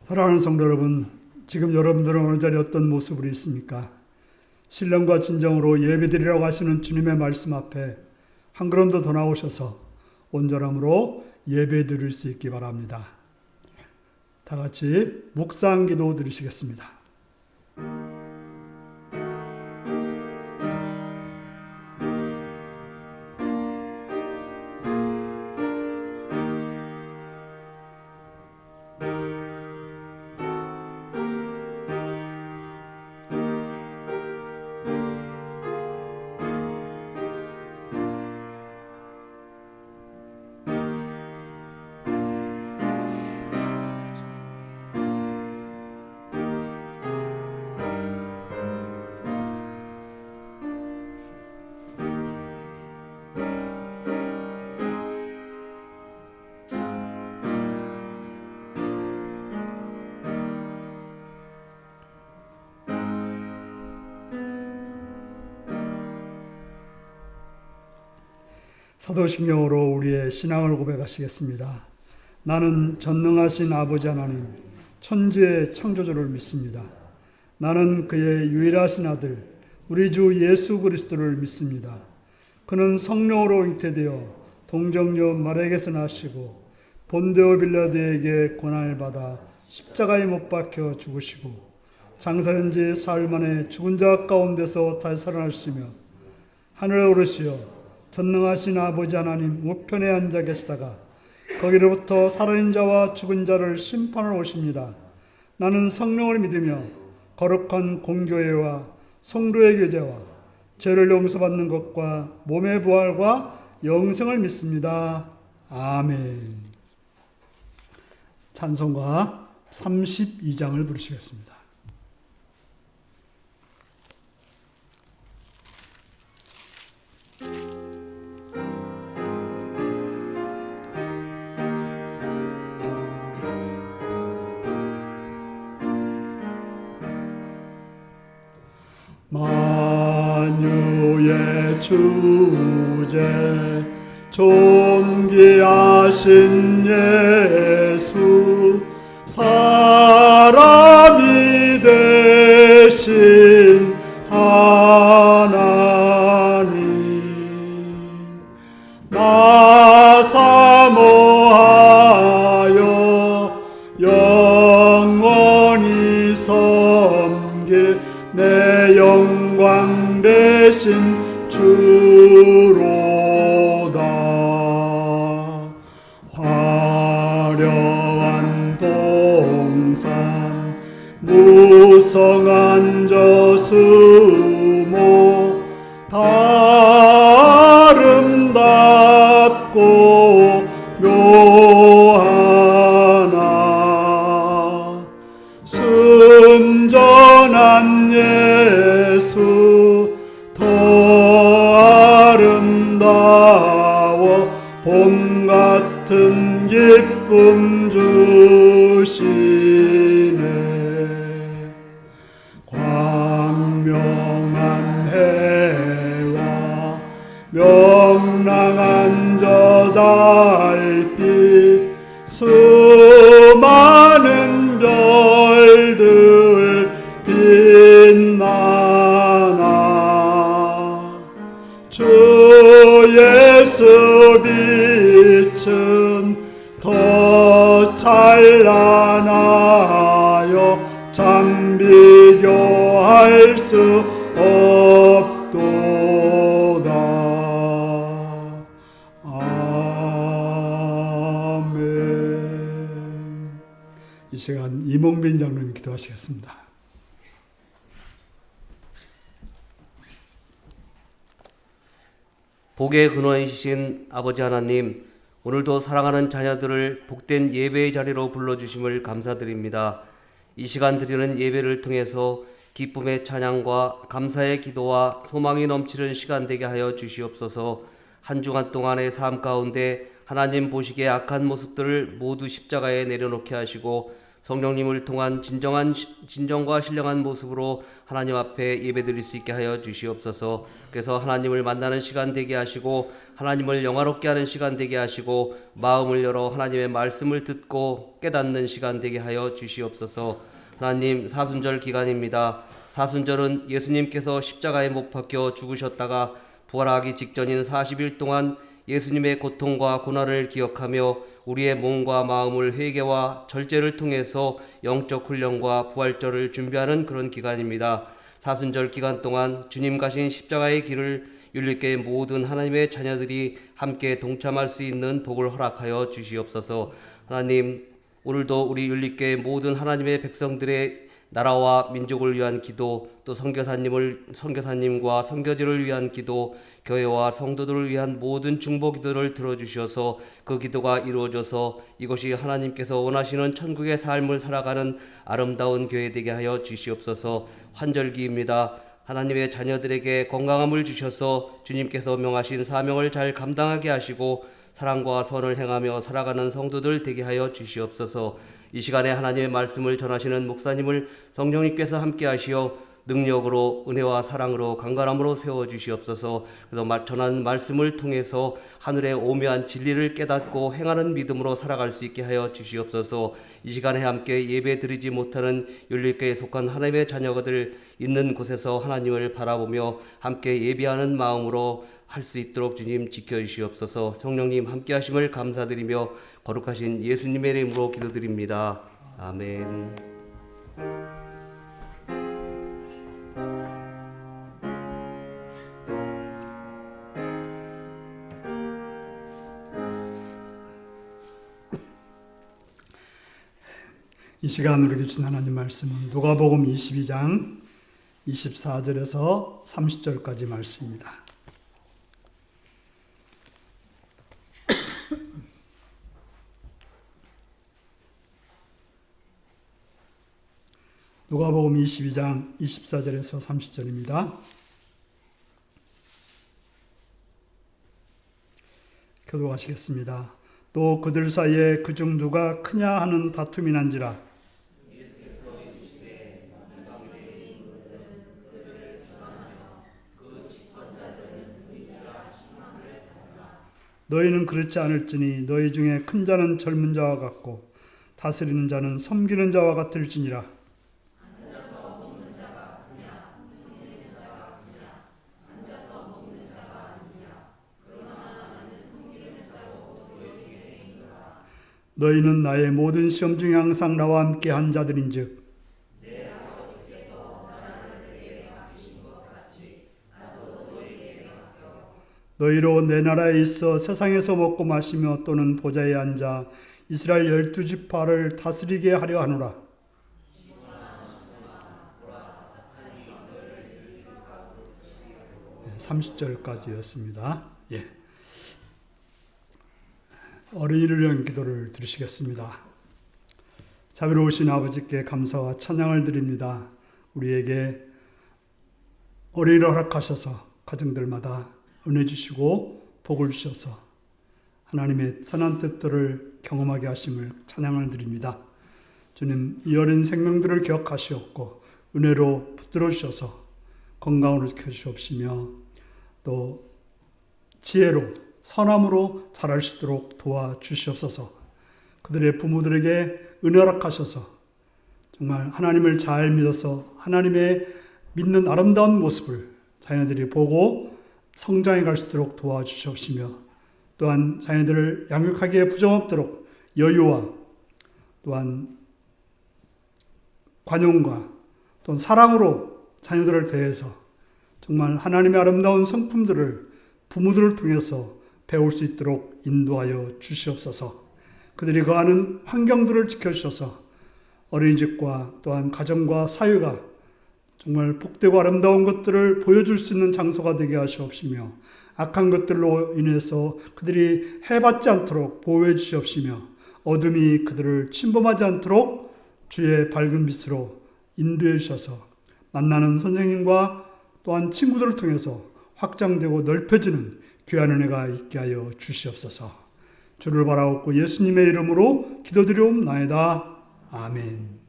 사랑하는 성도 여러분, 지금 여러분들은 어느 자리에 어떤 모습으로 있습니까? 신령과 진정으로 예배드리라고 하시는 주님의 말씀 앞에 한 걸음 더 나오셔서 온전함으로 예배드릴 수 있기 바랍니다. 다 같이 묵상 기도 드리시겠습니다. 사도신경으로 우리의 신앙을 고백하시겠습니다. 나는 전능하신 아버지 하나님, 천지의 창조주를 믿습니다. 나는 그의 유일하신 아들, 우리 주 예수 그리스도를 믿습니다. 그는 성령으로 잉태되어 동정녀 마리아에게서 나시고 본데오 빌라도에게 고난을 받아 십자가에 못 박혀 죽으시고 장사된 지 사흘 만에 죽은 자 가운데서 다시 살아나시며 하늘에 오르시어 전능하신 아버지 하나님 우편에 앉아 계시다가 거기로부터 살아있는 자와 죽은 자를 심판하러 오십니다. 나는 성령을 믿으며 거룩한 공교회와 성도의 교제와 죄를 용서받는 것과 몸의 부활과 영생을 믿습니다. 아멘. 찬송가 32장을 부르시겠습니다. 만유의 주제 존귀하신 예수 사람이 되신 하나님 나 사모하여 영원히 섬길 내 영광 되신 주로다. 화려한 동산 무성한 저수목 다 아름답고 묘하나 순전한 예수 더 아름다워 봄 같은 기쁨 주시네. 광명한 해와 명랑한 저 달빛 수많은 별들 빛나나 주 예수 빛은 더 찬란하여 참 비교할 수 없도다. 아멘. 이 시간 이몽빈 장로님 기도하시겠습니다. 복의 근원이신 아버지 하나님, 오늘도 사랑하는 자녀들을 복된 예배의 자리로 불러주심을 감사드립니다. 이 시간 드리는 예배를 통해서 기쁨의 찬양과 감사의 기도와 소망이 넘치는 시간 되게 하여 주시옵소서. 한 주간 동안의 삶 가운데 하나님 보시기에 악한 모습들을 모두 십자가에 내려놓게 하시고 성령님을 통한 진정과 신령한 모습으로 하나님 앞에 예배드릴 수 있게 하여 주시옵소서. 그래서 하나님을 만나는 시간 되게 하시고 하나님을 영화롭게 하는 시간 되게 하시고 마음을 열어 하나님의 말씀을 듣고 깨닫는 시간 되게 하여 주시옵소서. 하나님, 사순절 기간입니다. 사순절은 예수님께서 십자가에 못 박혀 죽으셨다가 부활하기 직전인 40일 동안 예수님의 고통과 고난을 기억하며 우리의 몸과 마음을 회개와 절제를 통해서 영적 훈련과 부활절을 준비하는 그런 기간입니다. 사순절 기간 동안 주님 가신 십자가의 길을 율리교회 모든 하나님의 자녀들이 함께 동참할 수 있는 복을 허락하여 주시옵소서. 하나님, 오늘도 우리 율리교회 모든 하나님의 백성들의 나라와 민족을 위한 기도, 또 선교사님과 선교지를 위한 기도, 교회와 성도들을 위한 모든 중보 기도를 들어주셔서 그 기도가 이루어져서 이것이 하나님께서 원하시는 천국의 삶을 살아가는 아름다운 교회 되게 하여 주시옵소서. 환절기입니다. 하나님의 자녀들에게 건강함을 주셔서 주님께서 명하신 사명을 잘 감당하게 하시고 사랑과 선을 행하며 살아가는 성도들 되게 하여 주시옵소서. 이 시간에 하나님의 말씀을 전하시는 목사님을 성령님께서 함께 하시어 능력으로 은혜와 사랑으로 강건함으로 세워주시옵소서. 그래서 전하는 말씀을 통해서 하늘의 오묘한 진리를 깨닫고 행하는 믿음으로 살아갈 수 있게 하여 주시옵소서. 이 시간에 함께 예배 드리지 못하는 율리교회에 속한 하나님의 자녀들 있는 곳에서 하나님을 바라보며 함께 예배하는 마음으로 할 수 있도록 주님 지켜주시옵소서. 성령님 함께 하심을 감사드리며 거룩하신 예수님의 이름으로 기도드립니다. 아멘. 이 시간 우리에게 주신 하나님 말씀은 누가복음 22장 24절에서 30절까지 말씀입니다. 누가복음 22장 24절에서 30절입니다. 교도하시겠습니다. 또 그들 사이에 그중 누가 크냐 하는 다툼이 난지라. 너희는 그렇지 않을지니 너희 중에 큰 자는 젊은 자와 같고 다스리는 자는 섬기는 자와 같을지니라. 너희는 나의 모든 시험 중에 항상 나와 함께 한 자들인즉 너희로 내 나라에 있어 세상에서 먹고 마시며 또는 보좌에 앉아 이스라엘 12지파를 다스리게 하려 하노라. 네, 30절까지였습니다. 예. 어린이를 위한 기도를 드리시겠습니다. 자비로우신 아버지께 감사와 찬양을 드립니다. 우리에게 어린이를 허락하셔서 가정들마다 은혜 주시고 복을 주셔서 하나님의 선한 뜻들을 경험하게 하심을 찬양을 드립니다. 주님, 이 어린 생명들을 기억하시옵고 은혜로 붙들어 주셔서 건강으로 지켜주시옵시며 또 지혜로 선함으로 자랄 수 있도록 도와주시옵소서. 그들의 부모들에게 은혜 허락하셔서 정말 하나님을 잘 믿어서 하나님의 믿는 아름다운 모습을 자녀들이 보고 성장해 갈 수 있도록 도와주시옵시며 또한 자녀들을 양육하기에 부정없도록 여유와 또한 관용과 또는 사랑으로 자녀들을 대해서 정말 하나님의 아름다운 성품들을 부모들을 통해서 배울 수 있도록 인도하여 주시옵소서. 그들이 거하는 환경들을 지켜주셔서 어린이집과 또한 가정과 사회가 정말 복되고 아름다운 것들을 보여줄 수 있는 장소가 되게 하시옵시며 악한 것들로 인해서 그들이 해받지 않도록 보호해 주시옵시며 어둠이 그들을 침범하지 않도록 주의 밝은 빛으로 인도해 주셔서 만나는 선생님과 또한 친구들을 통해서 확장되고 넓혀지는 귀한 은혜가 있게 하여 주시옵소서. 주를 바라옵고 예수님의 이름으로 기도드리옵나이다. 아멘.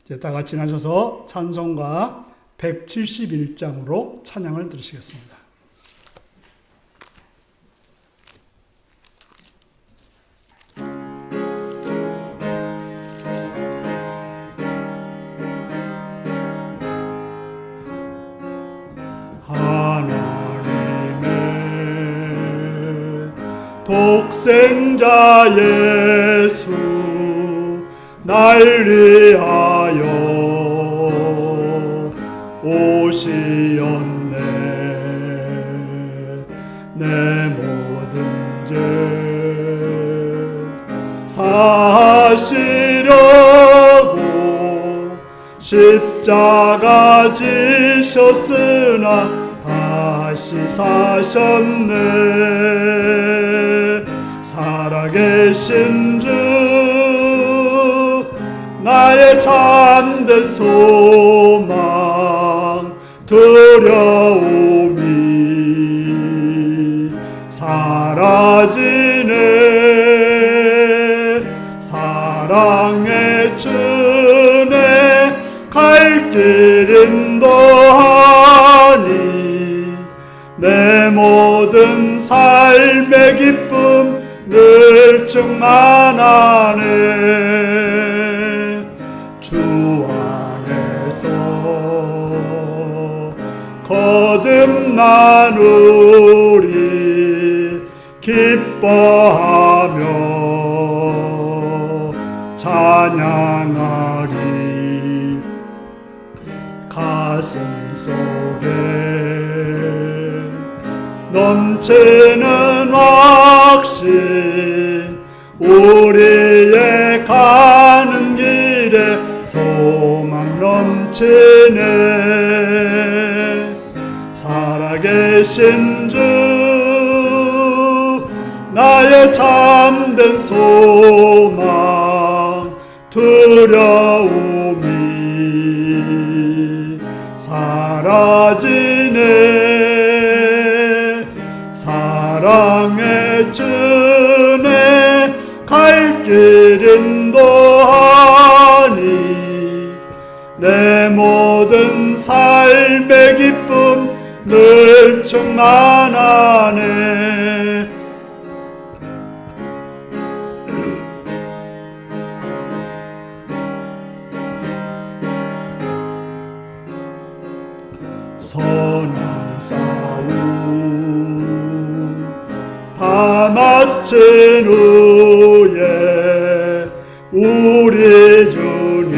이제 다 같이 나셔서 찬송가 171장으로 찬양을 들으시겠습니다. 하나님의 독생자 예수 날 위하여 오시었네. 내 모든 죄 사시려고 십자가 지셨으나 다시 사셨네. 살아계신 주 나의 참된 소망 두려움이 사라지네. 사랑의 주네 갈 길 인도하니 내 모든 삶의 기쁨 늘 충만하네. 주 안에서 거듭나누리 기뻐하며 찬양하리. 가슴 속에 넘치는 확신 우리의 가는 길에 소망 넘치네. 살아계신 주 나의 참된 소망 두려움이 사라지네. 사랑의 주네 갈 길 인도하니 내 모든 삶의 기쁨 늘 충만하네. 선한 싸움 다 마친 후에 우리 주님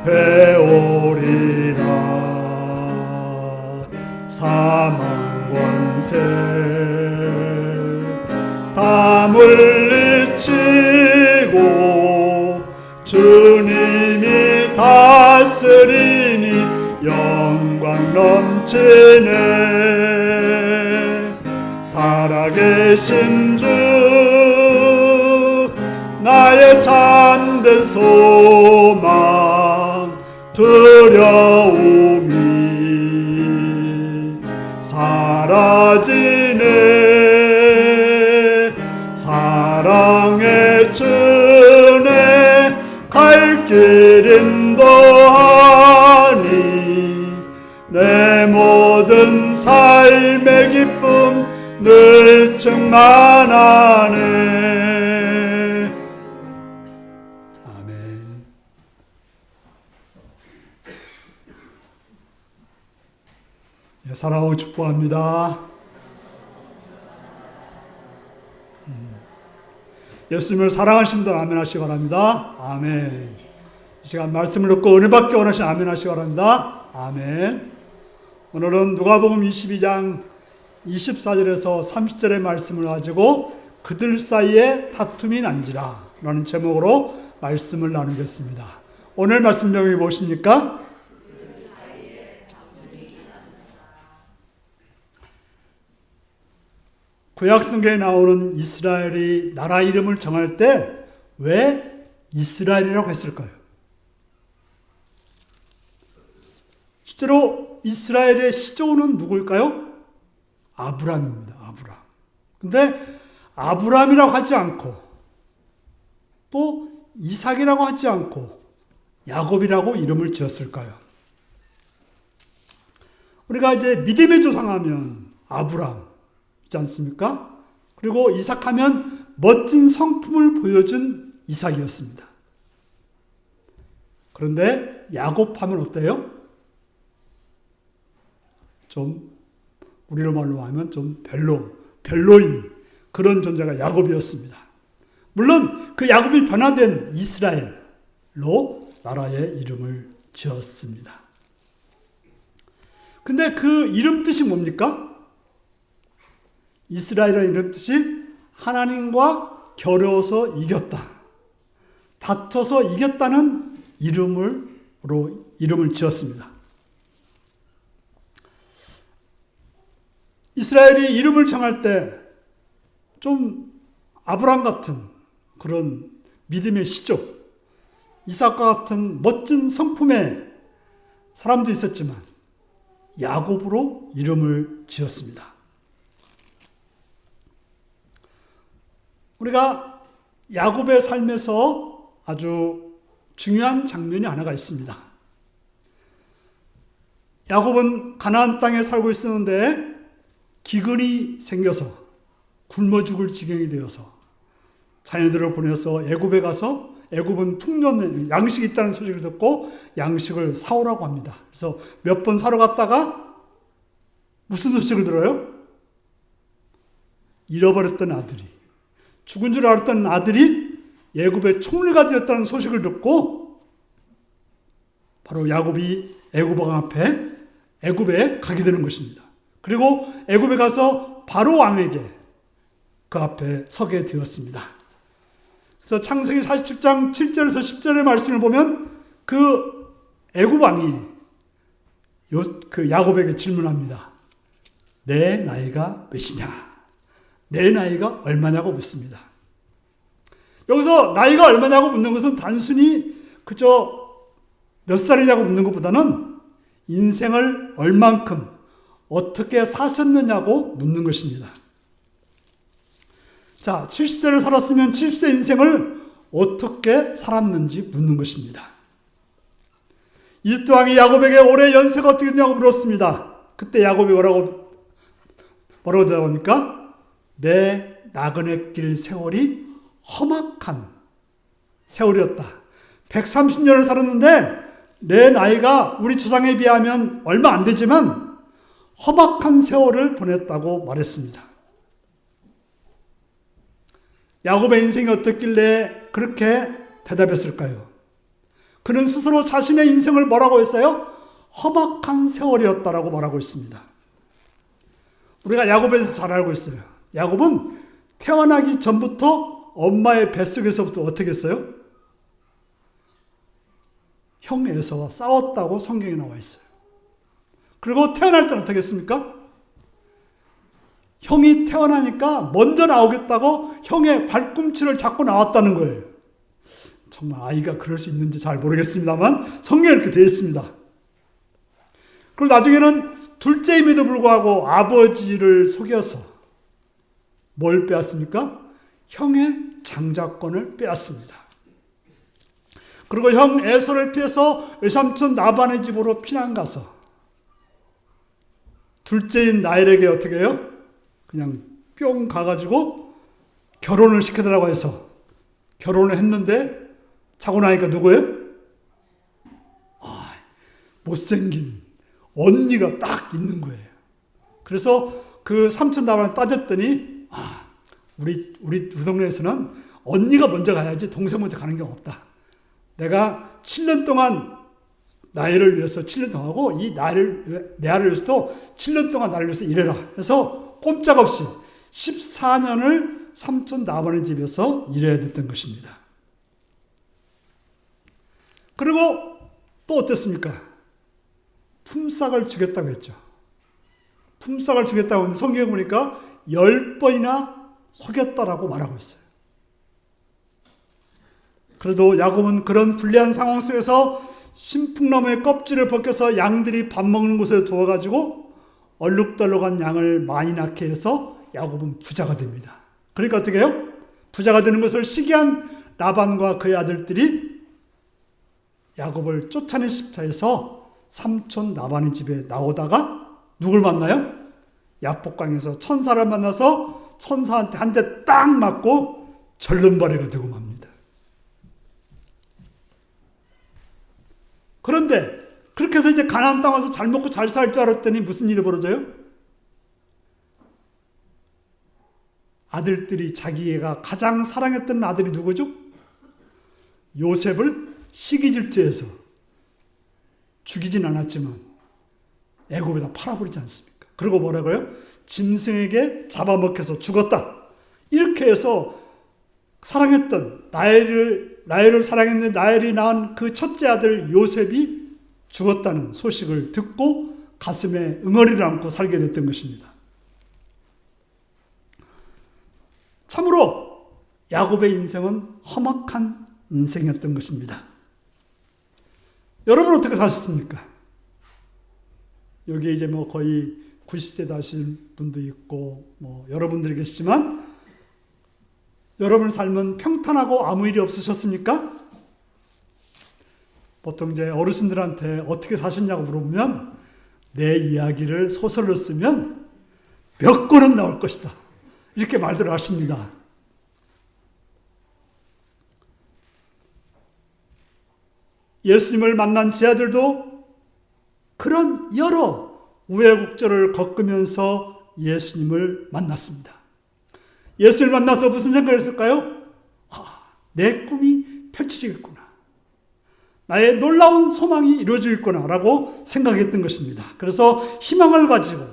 배우리라. 사망 권세 다 물리치고 주님이 다스리니 영광 넘치네. 살아계신 주 나의 참된 소망 두려움이 사라지네. 사랑의 주네 갈 길 인도하니 내 모든 삶의 기쁨 늘 충만하네. 아멘. 사랑하고 축복합니다. 예수님을 사랑하시는 분들 아멘 하시기 바랍니다. 아멘. 이 시간 말씀을 듣고 은혜 받기 원하시는 아멘 하시기 바랍니다. 아멘. 오늘은 누가복음 22장 24절에서 30절의 말씀을 가지고 그들 사이에 다툼이 난지라 라는 제목으로 말씀을 나누겠습니다. 오늘 말씀 제목이 무엇입니까? 구약성경에 나오는 이스라엘이 나라 이름을 정할 때 왜 이스라엘이라고 했을까요? 실제로 이스라엘의 시조는 누구일까요? 아브람입니다. 아브람. 근데 아브라함이라고 하지 않고 또 이삭이라고 하지 않고 야곱이라고 이름을 지었을까요? 우리가 이제 믿음의 조상하면 아브라함 있지 않습니까? 그리고 이삭하면 멋진 성품을 보여준 이삭이었습니다. 그런데 야곱하면 어때요? 좀 우리로 말로 하면 좀 별로인 그런 존재가 야곱이었습니다. 물론 그 야곱이 변화된 이스라엘로 나라의 이름을 지었습니다. 근데 그 이름 뜻이 뭡니까? 이스라엘이라는 이름 뜻이 하나님과 겨뤄서 이겼다. 다퉈서 이겼다는 이름을 지었습니다. 이스라엘이 이름을 정할 때 좀 아브라함 같은 그런 믿음의 시족, 이삭과 같은 멋진 성품의 사람도 있었지만 야곱으로 이름을 지었습니다. 우리가 야곱의 삶에서 아주 중요한 장면이 하나가 있습니다. 야곱은 가나안 땅에 살고 있었는데 기근이 생겨서 굶어 죽을 지경이 되어서 자녀들을 보내서 애굽에 가서 애굽은 풍년 양식이 있다는 소식을 듣고 양식을 사오라고 합니다. 그래서 몇 번 사러 갔다가 무슨 소식을 들어요? 잃어버렸던 아들이, 죽은 줄 알았던 아들이 애굽의 총리가 되었다는 소식을 듣고 바로 야곱이 애굽 왕 앞에 애굽에 가게 되는 것입니다. 그리고 애굽에 가서 바로 왕에게 그 앞에 서게 되었습니다. 그래서 창세기 47장 7절에서 10절의 말씀을 보면 그 애굽 왕이 그 야곱에게 질문합니다. 내 나이가 몇이냐? 내 나이가 얼마냐고 묻습니다. 여기서 나이가 얼마냐고 묻는 것은 단순히 그저 몇 살이냐고 묻는 것보다는 인생을 얼만큼 어떻게 사셨느냐고 묻는 것입니다. 자, 70세를 살았으면 70세 인생을 어떻게 살았는지 묻는 것입니다. 이집트 왕이 야곱에게 올해 연세가 어떻게 되냐고 물었습니다. 그때 야곱이 뭐라고 대답합니까? 내 나그네 길 세월이 험악한 세월이었다. 130년을 살았는데 내 나이가 우리 조상에 비하면 얼마 안 되지만 험악한 세월을 보냈다고 말했습니다. 야곱의 인생이 어떻길래 그렇게 대답했을까요? 그는 스스로 자신의 인생을 뭐라고 했어요? 험악한 세월이었다라고 말하고 있습니다. 우리가 야곱에 대해서 잘 알고 있어요. 야곱은 태어나기 전부터 엄마의 뱃속에서부터 어떻게 했어요? 형 에서와 싸웠다고 성경에 나와 있어요. 그리고 태어날 때는 어떻게 했습니까? 형이 태어나니까 먼저 나오겠다고 형의 발꿈치를 잡고 나왔다는 거예요. 정말 아이가 그럴 수 있는지 잘 모르겠습니다만 성경에 이렇게 되어 있습니다. 그리고 나중에는 둘째임에도 불구하고 아버지를 속여서 뭘 빼앗습니까? 형의 장자권을 빼앗습니다. 그리고 형 에서를 피해서 외삼촌 나반의 집으로 피난 가서 둘째인 나엘에게 어떻게 해요? 그냥 뿅 가가지고 결혼을 시켜달라고 해서 결혼을 했는데 자고 나니까 누구예요? 못생긴 언니가 딱 있는 거예요. 그래서 그 삼촌 나반을 따졌더니 우리 동네에서는 언니가 먼저 가야지 동생 먼저 가는 경우 없다. 내가 7년 동안 나이를 위해서 7년 동안 하고 내 아이를 위해서도 7년 동안 나를 위해서 일해라. 해서 꼼짝없이 14년을 삼촌 나반의 집에서 일해야 됐던 것입니다. 그리고 또 어땠습니까? 품삯을 주겠다고 했죠. 품삯을 주겠다고 했는데 성경에 보니까 10번이나 속였다라고 말하고 있어요. 그래도 야곱은 그런 불리한 상황 속에서 신풍나무의 껍질을 벗겨서 양들이 밥 먹는 곳에 두어가지고 얼룩덜룩한 양을 많이 낳게 해서 야곱은 부자가 됩니다. 그러니까 어떻게 해요? 부자가 되는 것을 시기한 라반과 그의 아들들이 야곱을 쫓아내 싶다 해서 삼촌 라반의 집에 나오다가 누굴 만나요? 야복강에서 천사를 만나서 천사한테 한 대 딱 맞고 절름발이가 되고 맙니다. 그런데 그렇게 해서 이제 가나안 땅 와서 잘 먹고 잘 살 줄 알았더니 무슨 일이 벌어져요? 아들들이 자기가 가장 사랑했던 아들이 누구죠? 요셉을 시기 질투해서 죽이진 않았지만 애굽에다 팔아버리지 않습니까? 그리고 뭐라고요? 짐승에게 잡아먹혀서 죽었다. 이렇게 해서 사랑했던 라헬을 사랑했는데 라헬이 낳은 그 첫째 아들 요셉이 죽었다는 소식을 듣고 가슴에 응어리를 안고 살게 됐던 것입니다. 참으로 야곱의 인생은 험악한 인생이었던 것입니다. 여러분 어떻게 사셨습니까? 여기 이제 뭐 거의 90세 다신 분도 있고 뭐 여러분들이 계시지만 여러분의 삶은 평탄하고 아무 일이 없으셨습니까? 보통 이제 어르신들한테 어떻게 사셨냐고 물어보면 내 이야기를 소설로 쓰면 몇 권은 나올 것이다. 이렇게 말들 하십니다. 예수님을 만난 제 아들도 그런 여러 우여곡절을 겪으면서 예수님을 만났습니다. 예수를 만나서 무슨 생각을 했을까요? 내 꿈이 펼쳐지겠구나. 나의 놀라운 소망이 이루어지겠구나 라고 생각했던 것입니다. 그래서 희망을 가지고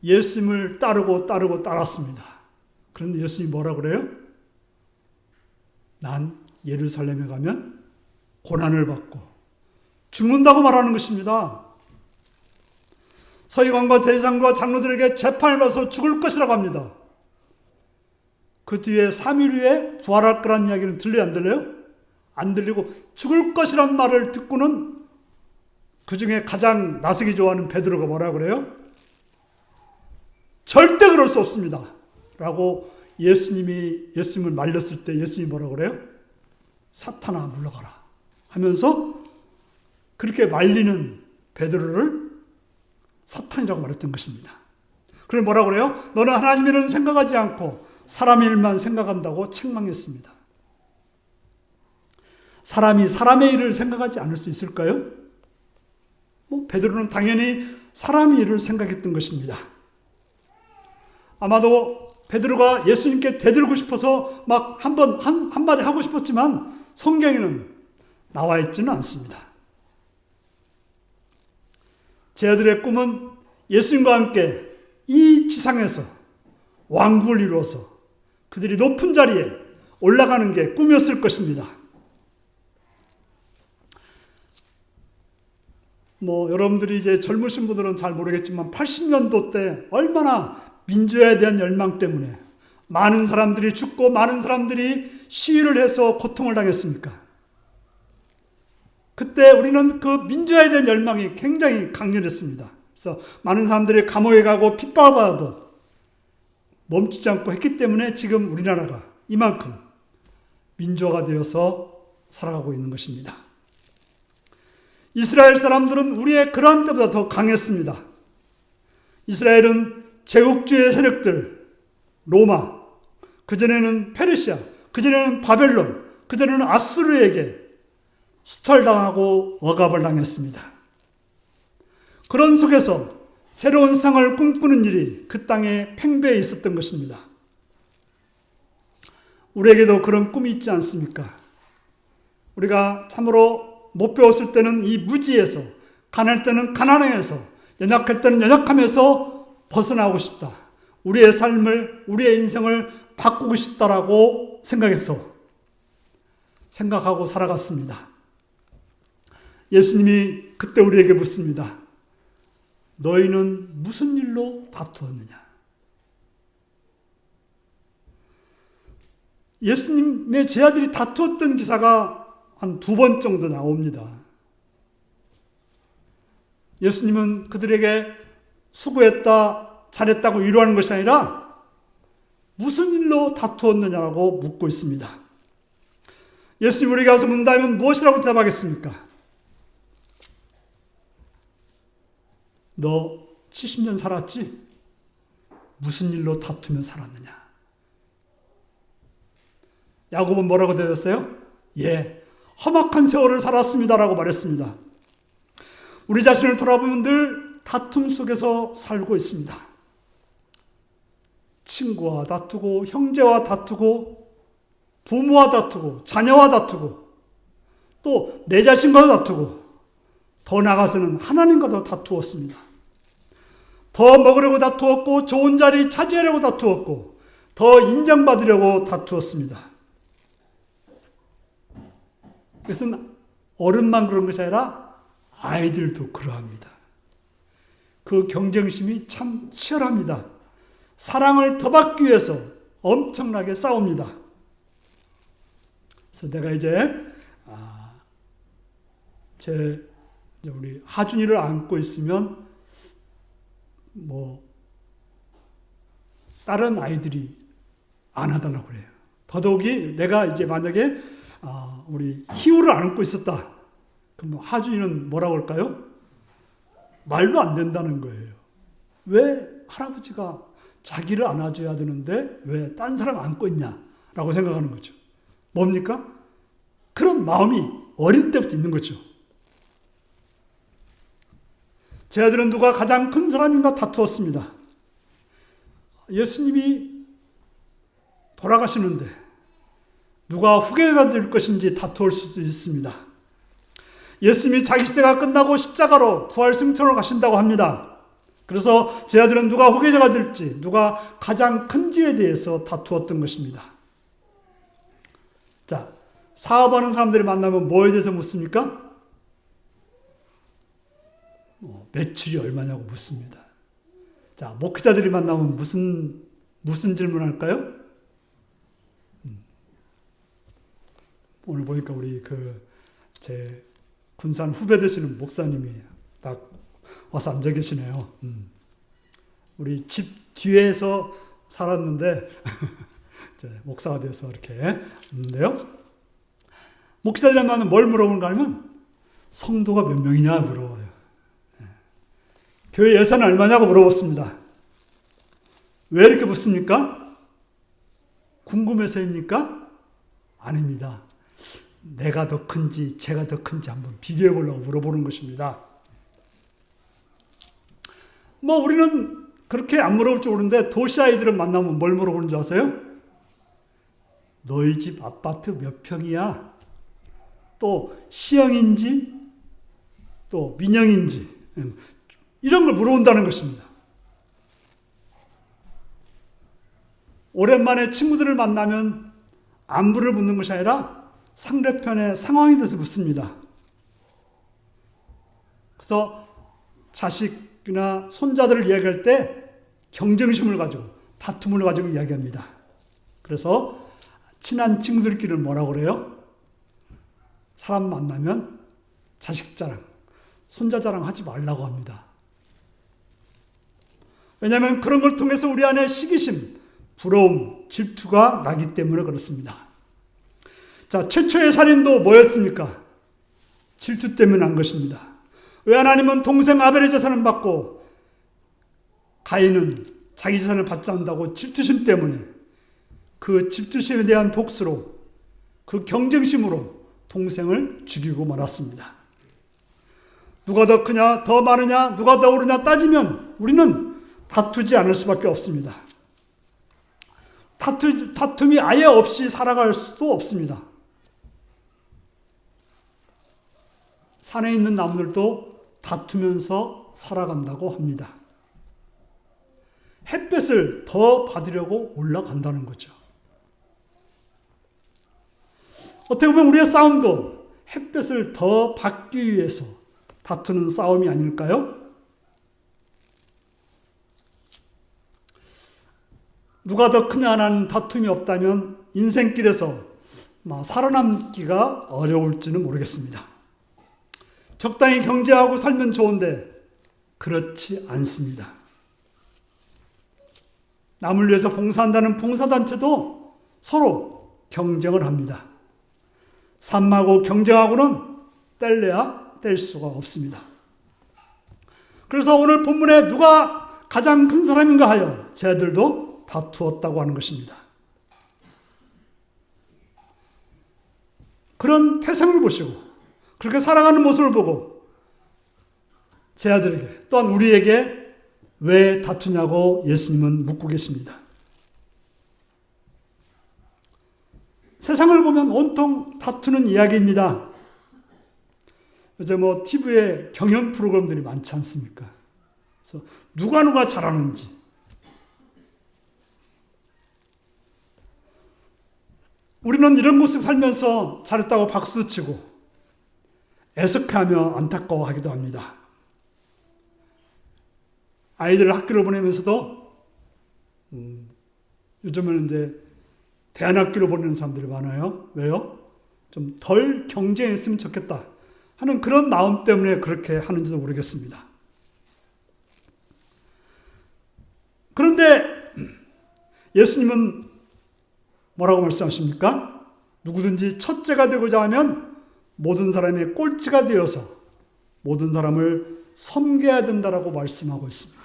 예수님을 따랐습니다. 그런데 예수님이 뭐라고 그래요? 난 예루살렘에 가면 고난을 받고 죽는다고 말하는 것입니다. 서기관과 대제사장과 장로들에게 재판을 받아서 죽을 것이라고 합니다. 그 뒤에 3일 후에 부활할 거란 이야기는 들려요, 안 들려요? 안 들리고 죽을 것이란 말을 듣고는 그 중에 가장 나서기 좋아하는 베드로가 뭐라고 그래요? 절대 그럴 수 없습니다. 라고 예수님을 말렸을 때 예수님이 뭐라고 그래요? 사탄아 물러가라 하면서 그렇게 말리는 베드로를 사탄이라고 말했던 것입니다. 그래서 뭐라고 그래요? 너는 하나님 일은 생각하지 않고 사람 일만 생각한다고 책망했습니다. 사람이 사람의 일을 생각하지 않을 수 있을까요? 베드로는 당연히 사람의 일을 생각했던 것입니다. 아마도 베드로가 예수님께 대들고 싶어서 막 한마디 하고 싶었지만 성경에는 나와 있지는 않습니다. 제 아들의 꿈은 예수님과 함께 이 지상에서 왕국을 이루어서 그들이 높은 자리에 올라가는 게 꿈이었을 것입니다. 여러분들이 이제 젊으신 분들은 잘 모르겠지만 80년도 때 얼마나 민주화에 대한 열망 때문에 많은 사람들이 죽고 많은 사람들이 시위를 해서 고통을 당했습니까? 그때 우리는 그 민주화에 대한 열망이 굉장히 강렬했습니다. 그래서 많은 사람들이 감옥에 가고 핍박을 받아도 멈추지 않고 했기 때문에 지금 우리나라가 이만큼 민주화가 되어서 살아가고 있는 것입니다. 이스라엘 사람들은 우리의 그러한 때보다 더 강했습니다. 이스라엘은 제국주의 세력들, 로마, 그전에는 페르시아, 그전에는 바벨론, 그전에는 아수르에게 수탈당하고 억압을 당했습니다. 그런 속에서 새로운 세상을 꿈꾸는 일이 그 땅에 팽배해 있었던 것입니다. 우리에게도 그런 꿈이 있지 않습니까? 우리가 참으로 못 배웠을 때는 이 무지에서, 가난할 때는 가난해서, 연약할 때는 연약함에서 벗어나고 싶다. 우리의 삶을, 우리의 인생을 바꾸고 싶다라고 생각하고 살아갔습니다. 예수님이 그때 우리에게 묻습니다. 너희는 무슨 일로 다투었느냐? 예수님의 제자들이 다투었던 기사가 한 2번 정도 나옵니다. 예수님은 그들에게 수고했다, 잘했다고 위로하는 것이 아니라 무슨 일로 다투었느냐고 묻고 있습니다. 예수님 우리에게 와서 묻는다면 무엇이라고 대답하겠습니까? 너 70년 살았지? 무슨 일로 다투며 살았느냐? 야곱은 뭐라고 대답했어요? 예, 험악한 세월을 살았습니다라고 말했습니다. 우리 자신을 돌아보면 늘 다툼 속에서 살고 있습니다. 친구와 다투고, 형제와 다투고, 부모와 다투고, 자녀와 다투고, 또 내 자신과 다투고, 더 나아가서는 하나님과도 다투었습니다. 더 먹으려고 다투었고, 좋은 자리 차지하려고 다투었고, 더 인정받으려고 다투었습니다. 그것은 어른만 그런 것이 아니라 아이들도 그러합니다. 그 경쟁심이 참 치열합니다. 사랑을 더 받기 위해서 엄청나게 싸웁니다. 그래서 내가 이제 우리 하준이를 안고 있으면 다른 아이들이 안아달라고 그래요. 더더욱이 내가 이제 만약에 우리 희우를 안고 있었다. 그럼 하준이는 뭐라고 할까요? 말도 안 된다는 거예요. 왜 할아버지가 자기를 안아줘야 되는데 왜 딴 사람 안고 있냐라고 생각하는 거죠. 뭡니까? 그런 마음이 어릴 때부터 있는 거죠. 제 아들은 누가 가장 큰 사람인가 다투었습니다. 예수님이 돌아가시는데 누가 후계자가 될 것인지 다투을 수도 있습니다. 예수님이 자기 시대가 끝나고 십자가로 부활 승천으로 가신다고 합니다. 그래서 제 아들은 누가 후계자가 될지, 누가 가장 큰지에 대해서 다투었던 것입니다. 자, 사업하는 사람들이 만나면 뭐에 대해서 묻습니까? 매출이 얼마냐고 묻습니다. 자, 목회자들이 만나면 무슨 질문할까요? 오늘 보니까 우리 제 군산 후배 되시는 목사님이 딱 와서 앉아 계시네요. 우리 집 뒤에서 살았는데 목사가 돼서 이렇게 있는데요. 목회자들이 만나면 뭘 물어보는가 하면 성도가 몇 명이냐 물어봐요. 교회 예산 얼마냐고 물어봤습니다. 왜 이렇게 묻습니까? 궁금해서입니까? 아닙니다. 내가 더 큰지 제가 더 큰지 한번 비교해 보려고 물어보는 것입니다. 우리는 그렇게 안 물어볼지 모르는데 도시 아이들은 만나면 뭘 물어보는 줄 아세요? 너희 집 아파트 몇 평이야? 또 시형인지 또 민영인지 이런 걸 물어본다는 것입니다. 오랜만에 친구들을 만나면 안부를 묻는 것이 아니라 상대편의 상황에 대해서 묻습니다. 그래서 자식이나 손자들을 이야기할 때 경쟁심을 가지고 다툼을 가지고 이야기합니다. 그래서 친한 친구들끼리는 뭐라고 그래요? 사람 만나면 자식 자랑, 손자 자랑 하지 말라고 합니다. 왜냐하면 그런 걸 통해서 우리 안에 시기심, 부러움, 질투가 나기 때문에 그렇습니다. 자, 최초의 살인도 뭐였습니까? 질투 때문에 난 것입니다. 왜 하나님은 동생 아벨의 재산을 받고 가인은 자기 재산을 받지 않는다고? 질투심 때문에. 그 질투심에 대한 복수로, 그 경쟁심으로 동생을 죽이고 말았습니다. 누가 더 크냐, 더 많으냐, 누가 더 오르냐 따지면 우리는 다투지 않을 수밖에 없습니다. 다툼이 아예 없이 살아갈 수도 없습니다. 산에 있는 나무들도 다투면서 살아간다고 합니다. 햇볕을 더 받으려고 올라간다는 거죠. 어떻게 보면 우리의 싸움도 햇볕을 더 받기 위해서 다투는 싸움이 아닐까요? 누가 더 크냐는 다툼이 없다면 인생길에서 살아남기가 어려울지는 모르겠습니다. 적당히 경제하고 살면 좋은데 그렇지 않습니다. 남을 위해서 봉사한다는 봉사단체도 서로 경쟁을 합니다. 삼하고 경쟁하고는 뗄래야 뗄 수가 없습니다. 그래서 오늘 본문에 누가 가장 큰 사람인가 하여 쟤들도 다투었다고 하는 것입니다. 그런 태생을 보시고 그렇게 살아가는 모습을 보고 제 아들에게 또한 우리에게 왜 다투냐고 예수님은 묻고 계십니다. 세상을 보면 온통 다투는 이야기입니다. 요즘 TV에 경연 프로그램들이 많지 않습니까? 그래서 누가 잘하는지. 우리는 이런 모습 살면서 잘했다고 박수치고 애석해하며 안타까워하기도 합니다. 아이들을 학교를 보내면서도 요즘은 이제 대안학교를 보내는 사람들이 많아요. 왜요? 좀 덜 경쟁했으면 좋겠다 하는 그런 마음 때문에 그렇게 하는지도 모르겠습니다. 그런데 예수님은 뭐라고 말씀하십니까? 누구든지 첫째가 되고자 하면 모든 사람의 꼴찌가 되어서 모든 사람을 섬겨야 된다라고 말씀하고 있습니다.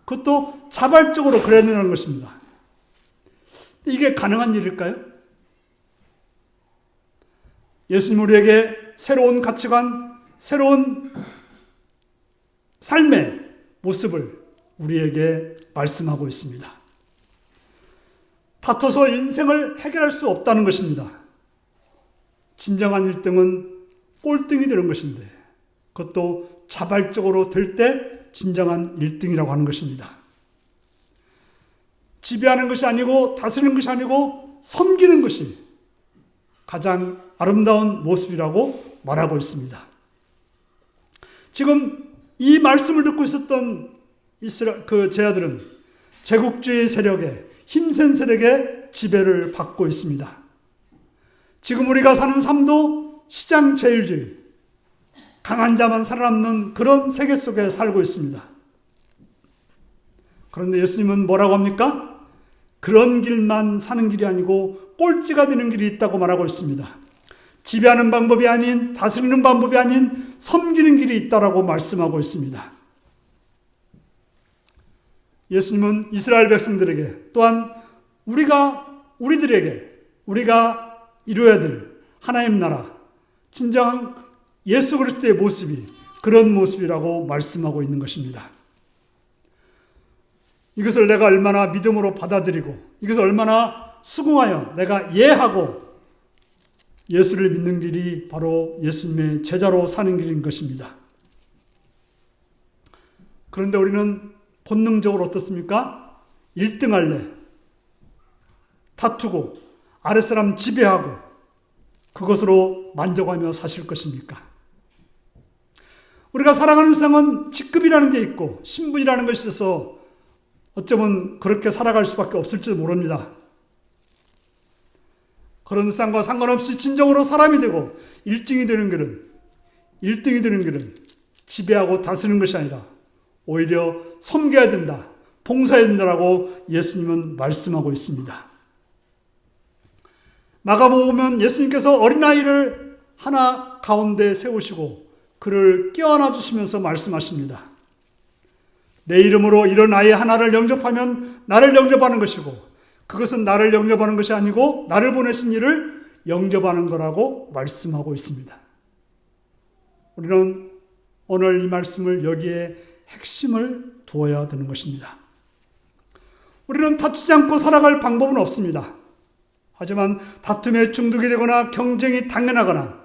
그것도 자발적으로 그래야 된다는 것입니다. 이게 가능한 일일까요? 예수님 우리에게 새로운 가치관, 새로운 삶의 모습을 우리에게 말씀하고 있습니다. 다퉈서 인생을 해결할 수 없다는 것입니다. 진정한 1등은 꼴등이 되는 것인데 그것도 자발적으로 될 때 진정한 1등이라고 하는 것입니다. 지배하는 것이 아니고 다스리는 것이 아니고 섬기는 것이 가장 아름다운 모습이라고 말하고 있습니다. 지금 이 말씀을 듣고 있었던 제 아들은 제국주의 세력에 힘센 세력의 지배를 받고 있습니다. 지금 우리가 사는 삶도 시장 제일주의, 강한 자만 살아남는 그런 세계 속에 살고 있습니다. 그런데 예수님은 뭐라고 합니까? 그런 길만 사는 길이 아니고 꼴찌가 되는 길이 있다고 말하고 있습니다. 지배하는 방법이 아닌, 다스리는 방법이 아닌 섬기는 길이 있다라고 말씀하고 있습니다. 예수님은 이스라엘 백성들에게 또한 우리들에게 우리가 이루어야 될 하나님 나라, 진정한 예수 그리스도의 모습이 그런 모습이라고 말씀하고 있는 것입니다. 이것을 내가 얼마나 믿음으로 받아들이고 이것을 얼마나 수긍하여 내가 이해하고 예수를 믿는 길이 바로 예수님의 제자로 사는 길인 것입니다. 그런데 우리는 본능적으로 어떻습니까? 1등 할래, 다투고 아랫사람 지배하고 그것으로 만족하며 사실 것입니까? 우리가 살아가는 세상은 직급이라는 게 있고 신분이라는 것이 있어서 어쩌면 그렇게 살아갈 수밖에 없을지도 모릅니다. 그런 세상과 상관없이 진정으로 사람이 되고 1등이 되는 길은 지배하고 다스리는 것이 아니라 오히려 섬겨야 된다, 봉사해야 된다라고 예수님은 말씀하고 있습니다. 마가복음 보면 예수님께서 어린아이를 하나 가운데 세우시고 그를 껴안아 주시면서 말씀하십니다. 내 이름으로 이런 아이 하나를 영접하면 나를 영접하는 것이고 그것은 나를 영접하는 것이 아니고 나를 보내신 이를 영접하는 거라고 말씀하고 있습니다. 우리는 오늘 이 말씀을 여기에 핵심을 두어야 되는 것입니다. 우리는 다투지 않고 살아갈 방법은 없습니다. 하지만 다툼에 중독이 되거나 경쟁이 당연하거나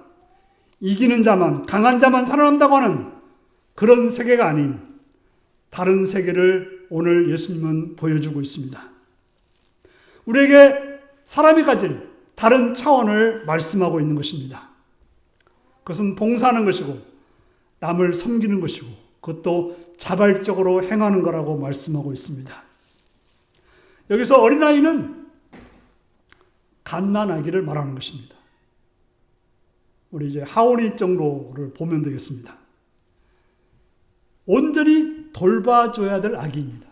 이기는 자만, 강한 자만 살아남다고 하는 그런 세계가 아닌 다른 세계를 오늘 예수님은 보여주고 있습니다. 우리에게 사람이 가질 다른 차원을 말씀하고 있는 것입니다. 그것은 봉사하는 것이고 남을 섬기는 것이고 그것도 자발적으로 행하는 거라고 말씀하고 있습니다. 여기서 어린아이는 갓난아기를 말하는 것입니다. 우리 이제 하온이 정도를 보면 되겠습니다. 온전히 돌봐줘야 될 아기입니다.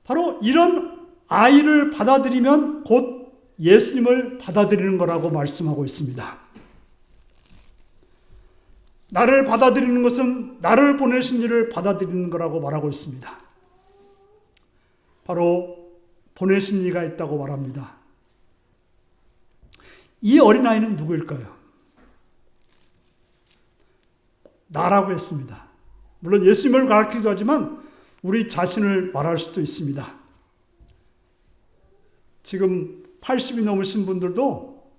바로 이런 아이를 받아들이면 곧 예수님을 받아들이는 거라고 말씀하고 있습니다. 나를 받아들이는 것은 나를 보내신 이를 받아들이는 거라고 말하고 있습니다. 바로 보내신 이가 있다고 말합니다. 이 어린아이는 누구일까요? 나라고 했습니다. 물론 예수님을 가르치기도 하지만 우리 자신을 말할 수도 있습니다. 지금 80이 넘으신 분들도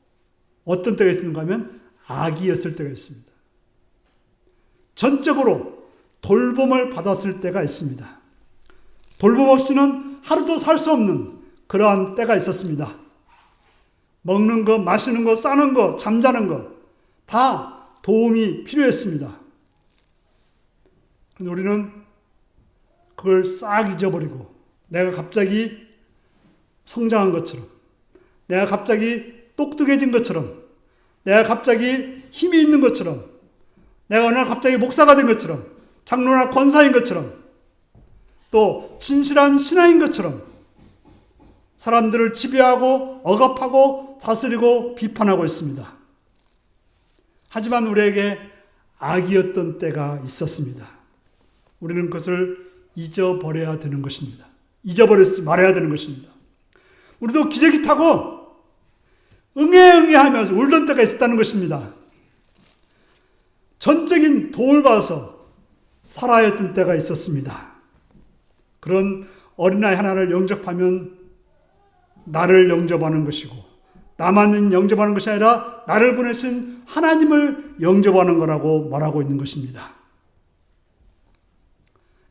어떤 때가 있는가 하면 아기였을 때가 있습니다. 전적으로 돌봄을 받았을 때가 있습니다. 돌봄 없이는 하루도 살 수 없는 그러한 때가 있었습니다. 먹는 거, 마시는 거, 싸는 거, 잠자는 거 다 도움이 필요했습니다. 그런데 우리는 그걸 싹 잊어버리고 내가 갑자기 성장한 것처럼, 내가 갑자기 똑똑해진 것처럼, 내가 갑자기 힘이 있는 것처럼, 내가 어느 날 갑자기 목사가 된 것처럼, 장로나 권사인 것처럼, 또 진실한 신하인 것처럼 사람들을 지배하고 억압하고 다스리고 비판하고 있습니다. 하지만 우리에게 악이었던 때가 있었습니다. 우리는 그것을 잊어버려야 되는 것입니다. 잊어버리지 말아야 되는 것입니다. 우리도 기저귀 타고 응애응애 하면서 울던 때가 있었다는 것입니다. 전적인 도움을 받아서 살아야 했던 때가 있었습니다. 그런 어린아이 하나를 영접하면 나를 영접하는 것이고, 나만 영접하는 것이 아니라 나를 보내신 하나님을 영접하는 거라고 말하고 있는 것입니다.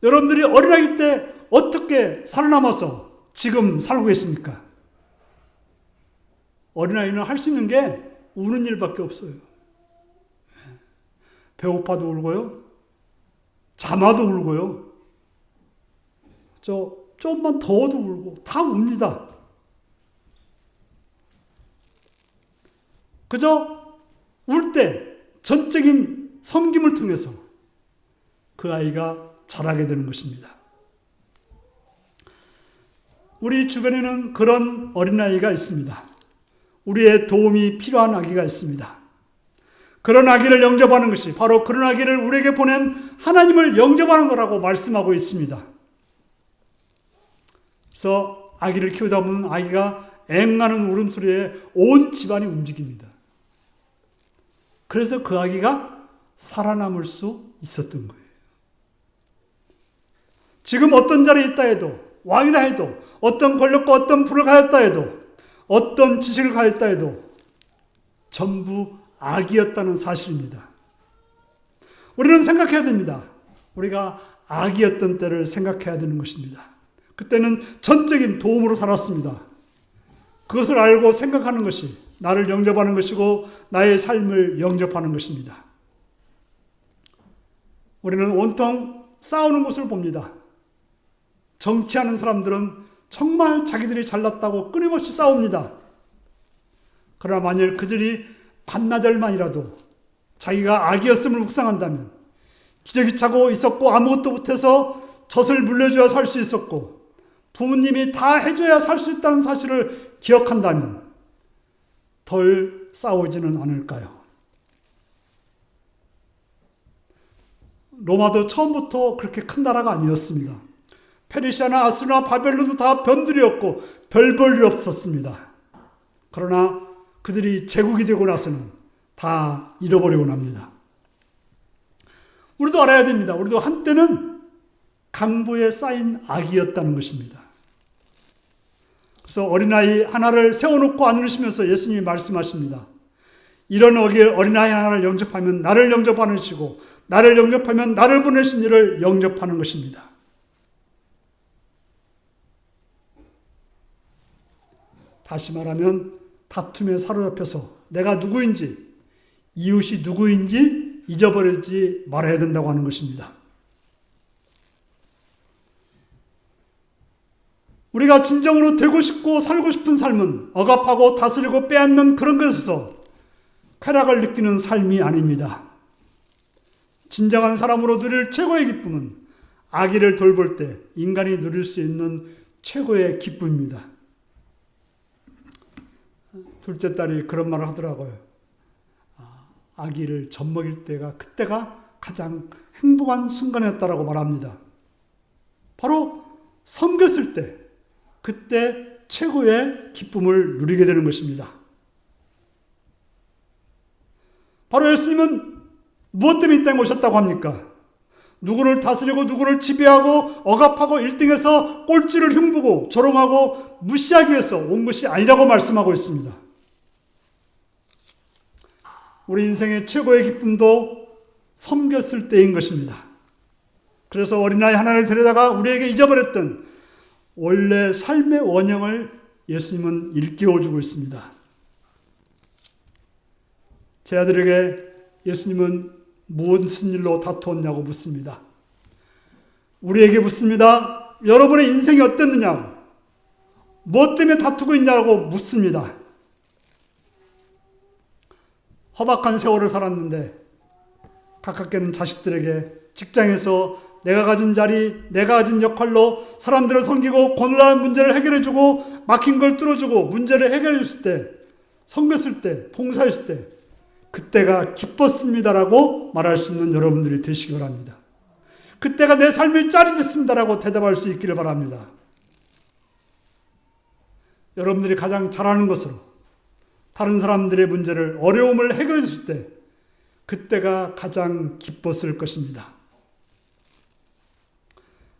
여러분들이 어린아이 때 어떻게 살아남아서 지금 살고 계십니까? 어린아이는 할 수 있는 게 우는 일밖에 없어요. 배고파도 울고요. 잠아도 울고요. 좀만 더워도 울고 다 웁니다. 그저 울 때 전적인 섬김을 통해서 그 아이가 자라게 되는 것입니다. 우리 주변에는 그런 어린아이가 있습니다. 우리의 도움이 필요한 아기가 있습니다. 그런 아기를 영접하는 것이 바로 그런 아기를 우리에게 보낸 하나님을 영접하는 거라고 말씀하고 있습니다. 그래서 아기를 키우다 보면 아기가 앵하는 울음소리에 온 집안이 움직입니다. 그래서 그 아기가 살아남을 수 있었던 거예요. 지금 어떤 자리에 있다 해도, 왕이라 해도, 어떤 권력과 어떤 부를 가졌다 해도, 어떤 지식을 가졌다 해도 전부 악이었다는 사실입니다. 우리는 생각해야 됩니다. 우리가 악이었던 때를 생각해야 되는 것입니다. 그때는 전적인 도움으로 살았습니다. 그것을 알고 생각하는 것이 나를 영접하는 것이고 나의 삶을 영접하는 것입니다. 우리는 온통 싸우는 것을 봅니다. 정치하는 사람들은 정말 자기들이 잘났다고 끊임없이 싸웁니다. 그러나 만일 그들이 반나절만이라도 자기가 악이었음을 묵상한다면, 기저귀 차고 있었고 아무것도 못해서 젖을 물려줘야 살 수 있었고 부모님이 다 해줘야 살 수 있다는 사실을 기억한다면 덜 싸우지는 않을까요? 로마도 처음부터 그렇게 큰 나라가 아니었습니다. 페르시아나 아수르나 바벨론도 다 변두리였고 별 볼 일 없었습니다. 그러나 그들이 제국이 되고 나서는 다 잃어버리고 납니다. 우리도 알아야 됩니다. 우리도 한때는 강보에 쌓인 악이었다는 것입니다. 그래서 어린아이 하나를 세워놓고 안으시면서 예수님이 말씀하십니다. 이런 어린아이 하나를 영접하면 나를 영접하는 것이고 나를 영접하면 나를 보내신 이를 영접하는 것입니다. 다시 말하면 다툼에 사로잡혀서 내가 누구인지, 이웃이 누구인지 잊어버리지 말아야 된다고 하는 것입니다. 우리가 진정으로 되고 싶고 살고 싶은 삶은 억압하고 다스리고 빼앗는 그런 것에서 쾌락을 느끼는 삶이 아닙니다. 진정한 사람으로 누릴 최고의 기쁨은 아기를 돌볼 때 인간이 누릴 수 있는 최고의 기쁨입니다. 둘째 딸이 그런 말을 하더라고요. 아기를 젖먹일 때가 그때가 가장 행복한 순간이었다라고 말합니다. 바로 섬겼을 때 그때 최고의 기쁨을 누리게 되는 것입니다. 바로 예수님은 무엇 때문에 이 땅에 오셨다고 합니까? 누구를 다스리고 누구를 지배하고 억압하고 1등해서 꼴찌를 흉보고 조롱하고 무시하기 위해서 온 것이 아니라고 말씀하고 있습니다. 우리 인생의 최고의 기쁨도 섬겼을 때인 것입니다. 그래서 어린아이 하나를 데려다가 우리에게 잊어버렸던 원래 삶의 원형을 예수님은 일깨워주고 있습니다. 제 아들에게 예수님은 무슨 일로 다투었냐고 묻습니다. 우리에게 묻습니다. 여러분의 인생이 어땠느냐고, 무엇 때문에 다투고 있냐고 묻습니다. 허박한 세월을 살았는데 가깝게는 자식들에게 직장에서 내가 가진 자리, 내가 가진 역할로 사람들을 섬기고 곤란한 문제를 해결해주고 막힌 걸 뚫어주고 문제를 해결해줬을 때, 섬겼을 때, 봉사했을 때 그때가 기뻤습니다라고 말할 수 있는 여러분들이 되시기 바랍니다. 그때가 내 삶의 짤이 됐습니다라고 대답할 수 있기를 바랍니다. 여러분들이 가장 잘하는 것으로 다른 사람들의 문제를, 어려움을 해결해 줬을 때 그때가 가장 기뻤을 것입니다.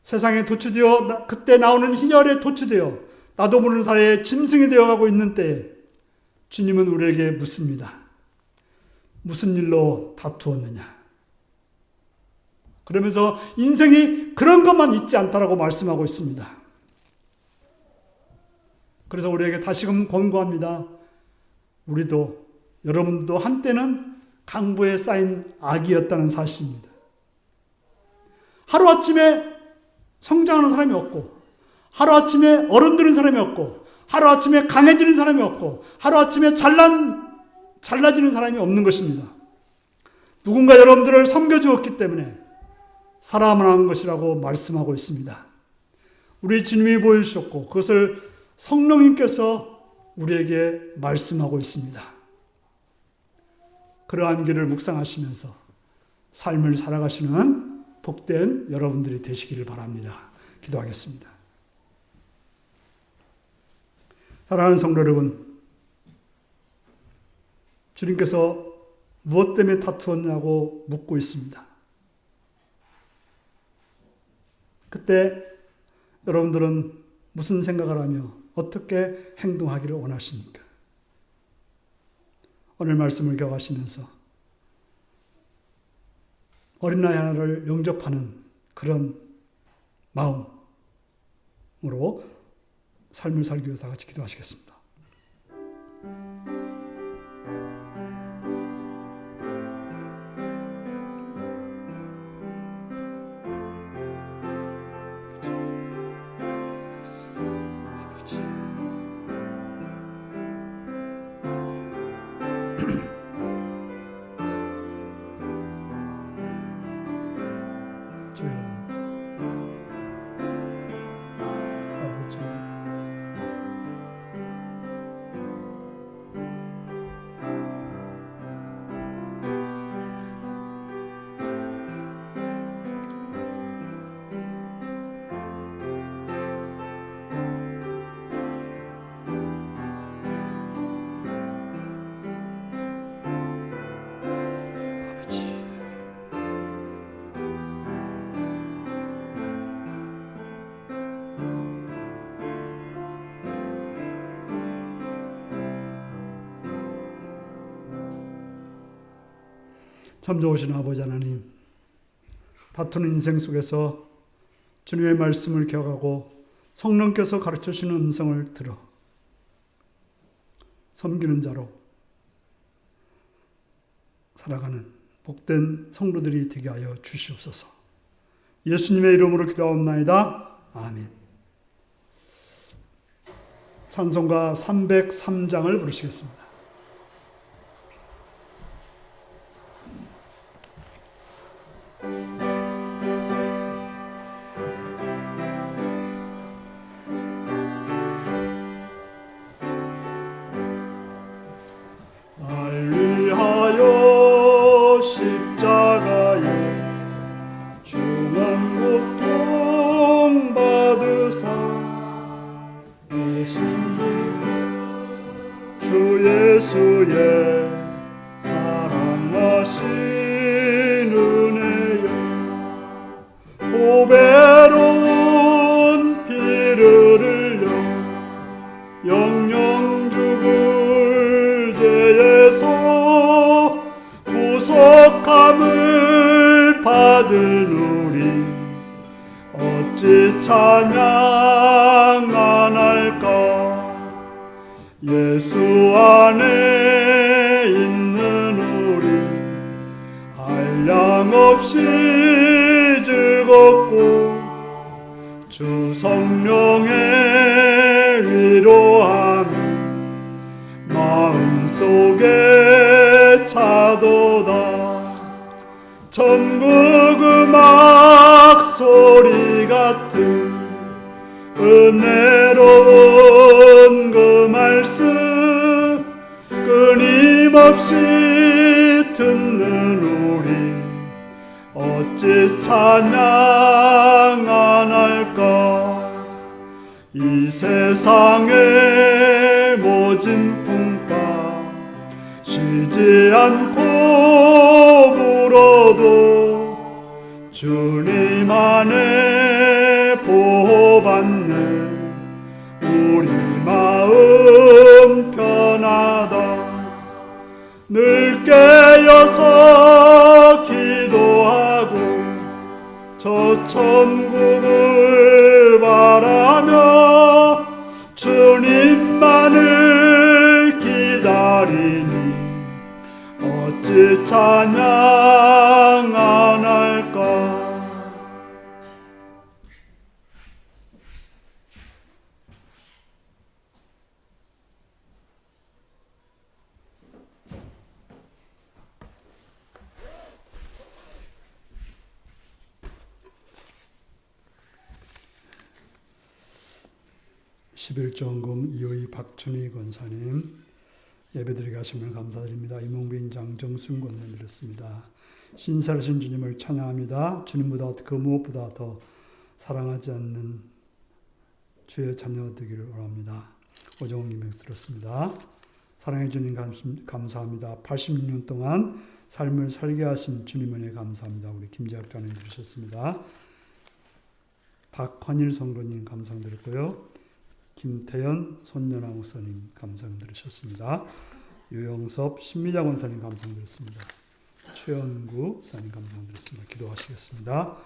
세상에 도취되어 그때 나오는 희열에 도취되어 나도 모르는 사이에 짐승이 되어가고 있는 때에 주님은 우리에게 묻습니다. 무슨 일로 다투었느냐? 그러면서 인생이 그런 것만 있지 않다라고 말씀하고 있습니다. 그래서 우리에게 다시금 권고합니다. 우리도, 여러분도 한때는 강보에 쌓인 악이었다는 사실입니다. 하루아침에 성장하는 사람이 없고, 하루아침에 어른되는 사람이 없고, 하루아침에 강해지는 사람이 없고, 하루아침에 잘나지는 사람이 없는 것입니다. 누군가 여러분들을 섬겨주었기 때문에 살아남은 것이라고 말씀하고 있습니다. 우리 주님이 보여주셨고 그것을 성령님께서 우리에게 말씀하고 있습니다. 그러한 길을 묵상하시면서 삶을 살아가시는 복된 여러분들이 되시기를 바랍니다. 기도하겠습니다. 사랑하는 성도 여러분, 주님께서 무엇 때문에 다투었냐고 묻고 있습니다. 그때 여러분들은 무슨 생각을 하며 어떻게 행동하기를 원하십니까? 오늘 말씀을 기억하시면서 어린아이 하나를 영접하는 그런 마음으로 삶을 살기 위해서 다 같이 기도하시겠습니다. 참 좋으신 아버지 하나님, 다투는 인생 속에서 주님의 말씀을 기억하고 성령께서 가르쳐주시는 음성을 들어 섬기는 자로 살아가는 복된 성도들이 되게 하여 주시옵소서. 예수님의 이름으로 기도하옵나이다. 아멘. 찬송가 303장을 부르시겠습니다. 받은 우리 어찌 찬양 안 할까. 예수 안에 있는 우리 한량없이 즐겁고 주 성령의 위로함이 마음속에 차도다. 천국 음악 소리 같은 은혜로운 그 말씀 끊임없이 듣는 우리 어찌 찬양 안 할까. 이 세상의 모진 풍파 쉬지 않고 불어도 주님 안에 보호받는 우리 마음 편하다. 늘 깨어서 기도하고 저 천국을 바라며 주님만을 기다리니 어찌 찬양 안 할까. 십일조헌금 이호희 박춘희 권사님 예배드리게 하심을 감사드립니다. 이몽빈 장정순 권사님 드렸습니다. 신실하신 주님을 찬양합니다. 주님보다 그 무엇보다 더 사랑하지 않는 주의 자녀 되기를 원합니다. 오정훈 김백수 들었습니다. 사랑해 주님 감사합니다. 86년 동안 삶을 살게 하신 주님 은혜 감사합니다. 우리 김재학장님 들으셨습니다. 박환일 성도님 감상 드렸고요. 김태현 손연아 목사님 감상 들으셨습니다. 유영섭 신미자 권사님 감상 드렸습니다. 최연구 사님 감상 드렸습니다. 기도하시겠습니다.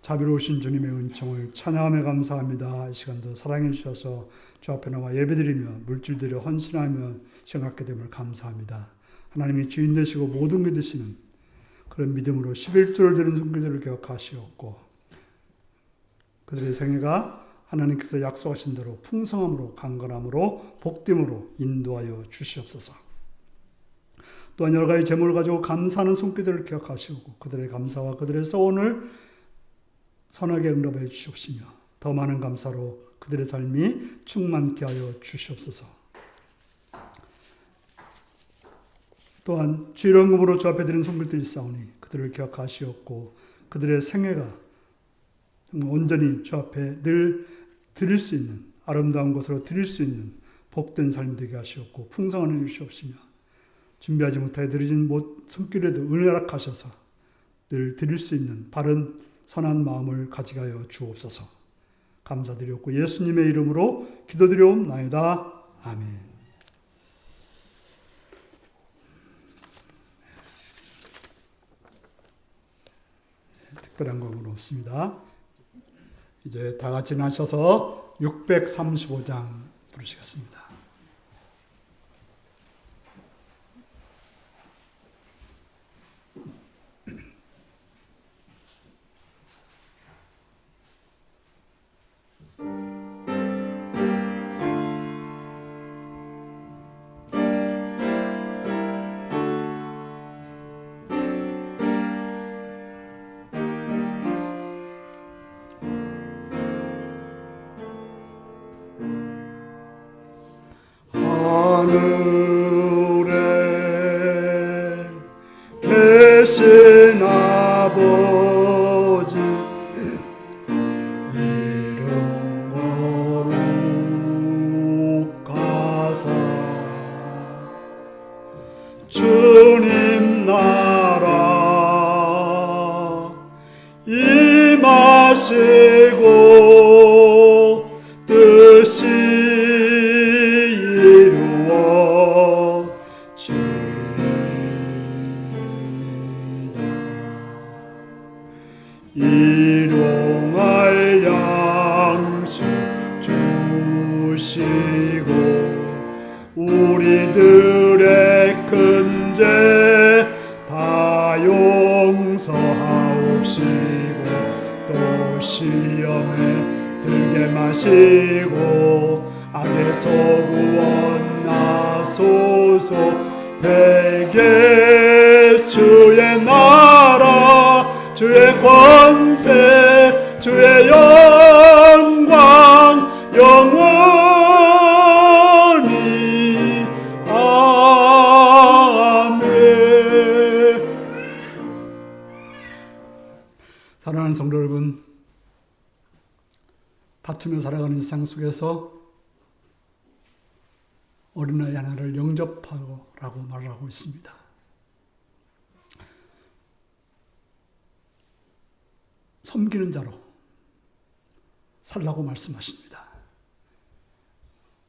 자비로우신 주님의 은총을 찬양하며 감사합니다. 이 시간도 사랑해 주셔서 주 앞에 나와 예배드리며 물질들여 헌신하며 생각하게 됨을 감사합니다. 하나님이 주인 되시고 모든 게 되시는 그런 믿음으로 11조를 드린 성도들을 기억하시옵고 그들의 생애가 하나님께서 약속하신 대로 풍성함으로 강건함으로 복됨으로 인도하여 주시옵소서. 또한 여러 가지 재물을 가지고 감사하는 손길들을 기억하시고 그들의 감사와 그들의 소원을 선하게 응답해 주시옵시며 더 많은 감사로 그들의 삶이 충만케 하여 주시옵소서. 또한 주일원금으로 주 앞에 드린 손길들이 있사오니 그들을 기억하시옵고 그들의 생애가 온전히 주 앞에 늘 드릴 수 있는 아름다운 것으로 드릴 수 있는 복된 삶이 되게 하시옵고 풍성한 은혜 주시옵시며 준비하지 못하여 드리진 손길에도 은혜락하셔서 늘 드릴 수 있는 바른 선한 마음을 가지게 하여 주옵소서. 감사드리옵고 예수님의 이름으로 기도드리옵나이다. 아멘. 특별한 것은 없습니다. 이제 다 같이 나셔서 635장 부르시겠습니다. 하늘에 계신 아버지 이름 거룩하사 주님 나라 임하시고 뜻이 들게 마시고 악에서 구원하소서. 대개 주의 나라 주의 권세 주의 영광 영원히 아멘. 사랑하는 성도 여러분, 다투며 살아가는 세상 속에서 어린아이 하나를 영접하라고 말하고 있습니다. 섬기는 자로 살라고 말씀하십니다.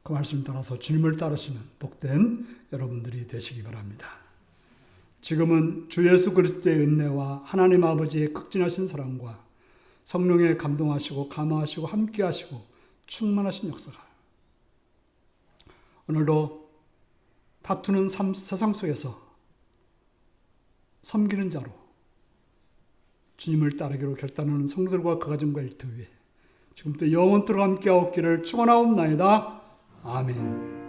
그 말씀 따라서 주님을 따르시는 복된 여러분들이 되시기 바랍니다. 지금은 주 예수 그리스도의 은혜와 하나님 아버지의 극진하신 사랑과 성령에 감동하시고 감화하시고 함께하시고 충만하신 역사가 오늘도 다투는 세상 속에서 섬기는 자로 주님을 따르기로 결단하는 성도들과 그 가정과 일터 위에 지금부터 영원토록 함께하옵기를 축원하옵나이다. 아멘.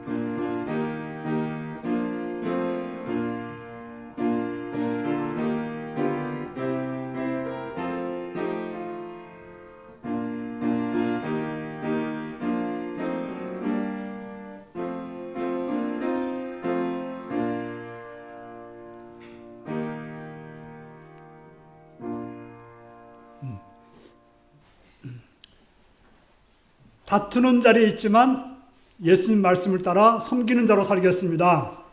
다투는 자리에 있지만 예수님 말씀을 따라 섬기는 자로 살겠습니다.